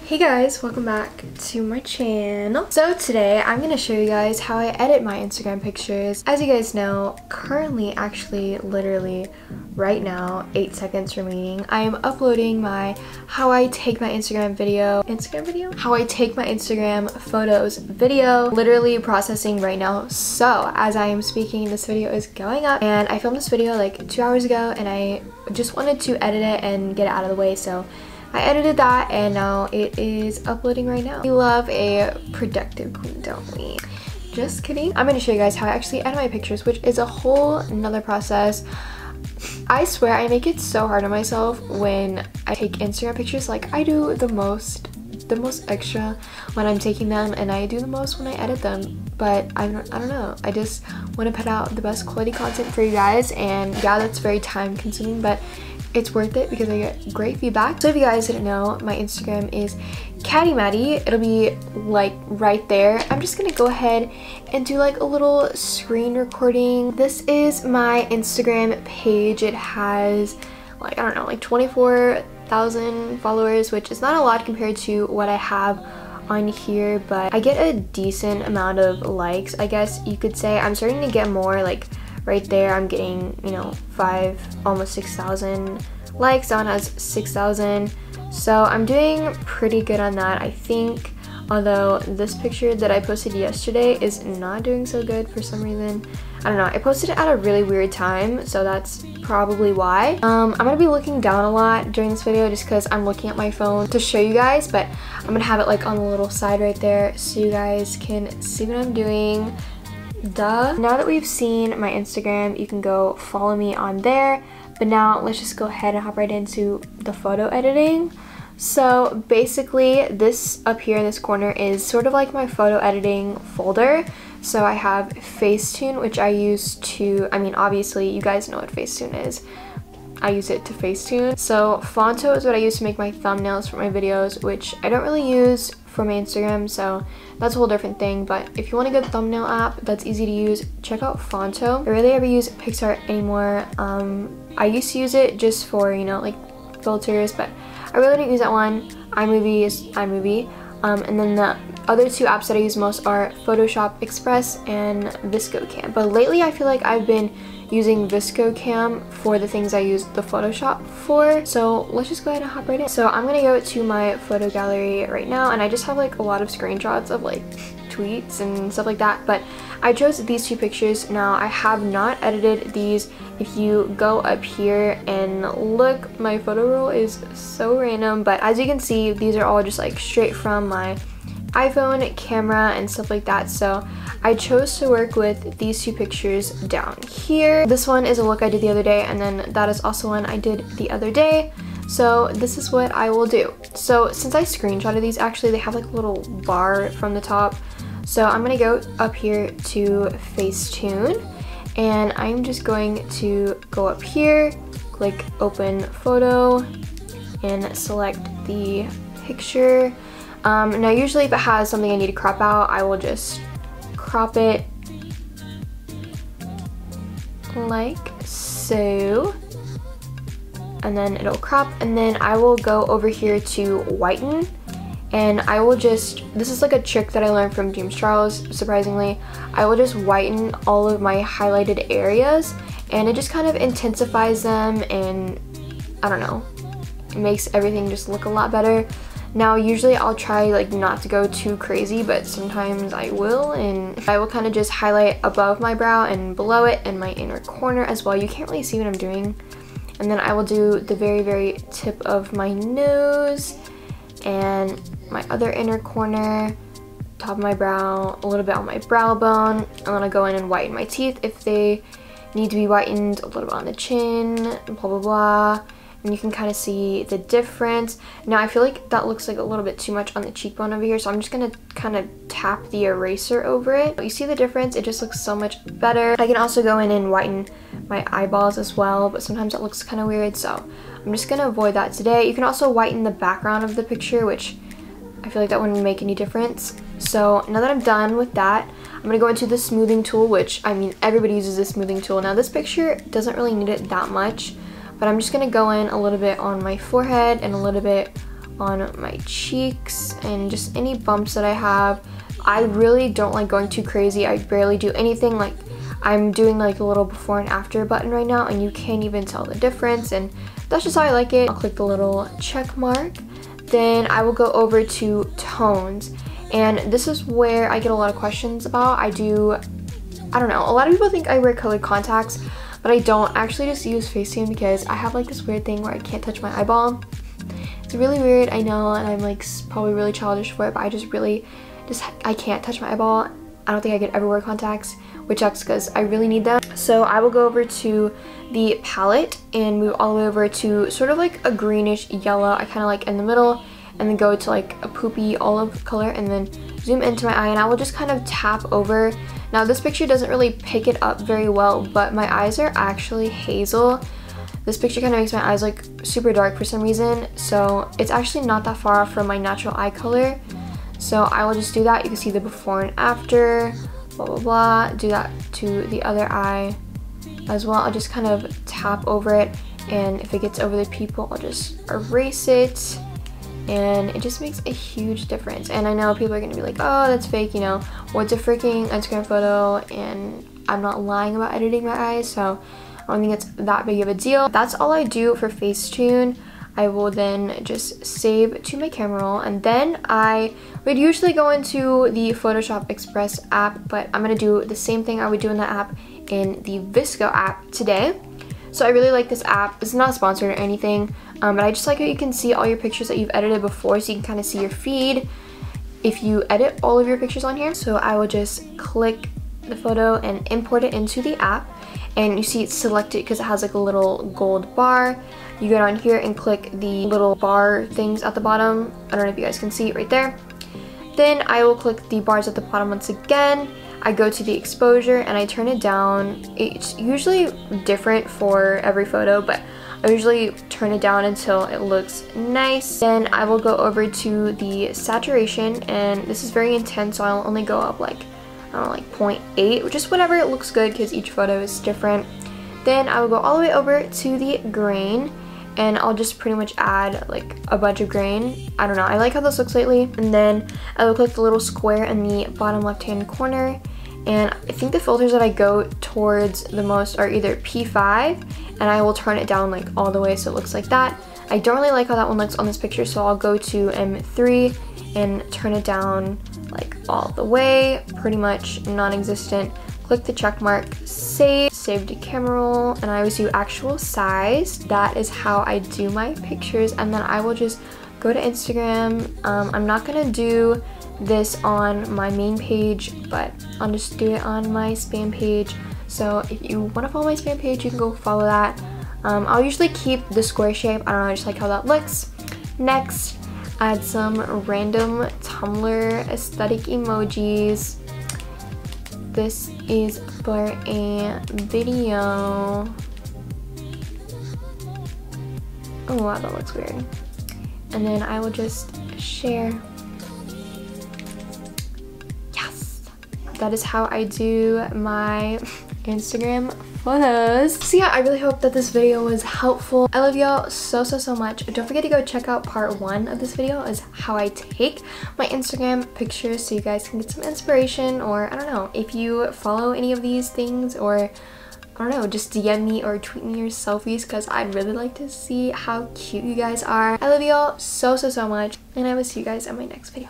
Hey guys, welcome back to my channel. So today I'm going to show you guys how I edit my Instagram pictures. As you guys know, currently, actually literally right now, 8 seconds remaining, I am uploading my how I take my Instagram photos video, literally processing right now. So as I am speaking, this video is going up and I filmed this video like 2 hours ago and I just wanted to edit it and get it out of the way. So I edited that and now it is uploading right now. We love a productive queen, don't we? Just kidding. I'm going to show you guys how I actually edit my pictures, which is a whole nother process. I swear I make it so hard on myself when I take Instagram pictures. Like, I do the most extra when I'm taking them and I do the most when I edit them. But I don't know. I just want to put out the best quality content for you guys, and yeah, that's very time consuming, but it's worth it because I get great feedback. So if you guys didn't know, my Instagram is kattymaddie. It'll be like right there. I'm just gonna go ahead and do like a little screen recording. This is my Instagram page. It has like, I don't know, like 24,000 followers, which is not a lot compared to what I have on here, but I get a decent amount of likes, I guess you could say. I'm starting to get more, like right there I'm getting, you know, almost 6,000 likes. That one has 6,000, so I'm doing pretty good on that, I think. Although this picture that I posted yesterday is not doing so good for some reason. I don't know, I posted it at a really weird time, so that's probably why. I'm gonna be looking down a lot during this video just because I'm looking at my phone to show you guys, but I'm gonna have it like on the little side right there so you guys can see what I'm doing. Duh. Now that we've seen my Instagram, you can go follow me on there, but now let's just go ahead and hop right into the photo editing. So basically this up here in this corner is sort of like my photo editing folder. So I have Facetune, which I use to, I mean, obviously you guys know what Facetune is. I use it to Facetune. So Fonto is what I use to make my thumbnails for my videos, which I don't really use for my Instagram, so that's a whole different thing. But if you want a good thumbnail app that's easy to use, check out Fonto. I rarely ever use PICS anymore. I used to use it just for, you know, like filters, but I really don't use that one. iMovie is iMovie. And then the other two apps that I use most are Photoshop Express and ViscoCam. But lately I feel like I've been using ViscoCam for the things I use the Photoshop for. So let's just go ahead and hop right in. So I'm gonna go to my photo gallery right now, and I just have like a lot of screenshots of like tweets and stuff like that, but I chose these two pictures. Now I have not edited these. If you go up here and look, my photo roll is so random, but as you can see, these are all just like straight from my iPhone camera and stuff like that. So I chose to work with these two pictures down here. This one is a look I did the other day, and then that is also one I did the other day. So this is what I will do. So since I screenshotted these, actually they have like a little bar from the top. So I'm gonna go up here to Facetune, and I'm just going to go up here, click open photo, and select the picture. Now usually if it has something I need to crop out, I will just crop it like so, and then it'll crop, and then I will go over here to whiten, and I will just, this is like a trick that I learned from James Charles, surprisingly. I will just whiten all of my highlighted areas, and it just kind of intensifies them, and I don't know, it makes everything just look a lot better. Now usually I'll try like not to go too crazy, but sometimes I will, and I will kind of just highlight above my brow and below it and my inner corner as well. You can't really see what I'm doing. And then I will do the very tip of my nose and my other inner corner, top of my brow, a little bit on my brow bone. I'm gonna go in and whiten my teeth if they need to be whitened, a little bit on the chin, blah blah blah. And you can kind of see the difference. Now I feel like that looks like a little bit too much on the cheekbone over here, so I'm just gonna kind of tap the eraser over it. But you see the difference? It just looks so much better. I can also go in and whiten my eyeballs as well, but sometimes it looks kind of weird, so I'm just gonna avoid that today. You can also whiten the background of the picture, which I feel like that wouldn't make any difference. So now that I'm done with that, I'm gonna go into the smoothing tool, which, I mean, everybody uses this smoothing tool. Now this picture doesn't really need it that much, but I'm just gonna go in a little bit on my forehead and a little bit on my cheeks and just any bumps that I have. I really don't like going too crazy. I barely do anything. Like, I'm doing like a little before and after button right now, and you can't even tell the difference, and that's just how I like it. I'll click the little check mark. Then I will go over to tones, and this is where I get a lot of questions about. I don't know, a lot of people think I wear colored contacts, but I don't. I actually just use Facetune because I have like this weird thing where I can't touch my eyeball. It's really weird, I know, and I'm like probably really childish for it, but I can't touch my eyeball. I don't think I could ever wear contacts, which sucks because I really need them. So I will go over to the palette and move all the way over to sort of like a greenish yellow. I kind of like in the middle, and then go to like a poopy olive color, and then zoom into my eye, and I will just kind of tap over. Now this picture doesn't really pick it up very well, but my eyes are actually hazel. This picture kind of makes my eyes like super dark for some reason, so it's actually not that far off from my natural eye color. So I will just do that. You can see the before and after, blah blah blah. Do that to the other eye as well. I'll just kind of tap over it, and if it gets over the pupil, I'll just erase it, and it just makes a huge difference. And I know people are gonna be like, oh, that's fake, you know, what's a freaking Instagram photo? And I'm not lying about editing my eyes, so I don't think it's that big of a deal. That's all I do for Facetune. I will then just save to my camera roll, and then I would usually go into the Photoshop Express app, but I'm going to do the same thing I would do in that app in the VSCO app today. So I really like this app. It's not sponsored or anything, but I just like how you can see all your pictures that you've edited before, so you can kind of see your feed if you edit all of your pictures on here. So I will just click the photo and import it into the app, and you see it's selected because it has like a little gold bar. You go down here and click the little bar things at the bottom. I don't know if you guys can see it right there. Then I will click the bars at the bottom once again. I go to the exposure and I turn it down. It's usually different for every photo, but I usually turn it down until it looks nice. Then I will go over to the saturation, and this is very intense, so I'll only go up like, I don't know, like 0.8, just whatever it looks good because each photo is different. Then I will go all the way over to the grain, and I'll just pretty much add like a bunch of grain. I don't know, I like how this looks lately. And then I will click the little square in the bottom left hand corner, and I think the filters that I go towards the most are either P5, and I will turn it down like all the way so it looks like that. I don't really like how that one looks on this picture, so I'll go to M3 and turn it down like all the way, pretty much non-existent. Click the check mark, save to camera roll, and I always do actual size. That is how I do my pictures, and then I will just go to Instagram. I'm not gonna do this on my main page, but I'll just do it on my spam page. So if you want to follow my spam page, you can go follow that. I'll usually keep the square shape. I don't know, I just like how that looks. Next, add some random Tumblr aesthetic emojis. This is for a video. Oh wow, that looks weird. And then I will just share. Yes! That is how I do my Instagram photos. So yeah, I really hope that this video was helpful. I love y'all so much. Don't forget to go check out part 1 of this video, is how I take my Instagram pictures, so you guys can get some inspiration, or I don't know, if you follow any of these things, or I don't know, just DM me or tweet me your selfies, because I'd really like to see how cute you guys are. I love y'all so much, and I will see you guys in my next video.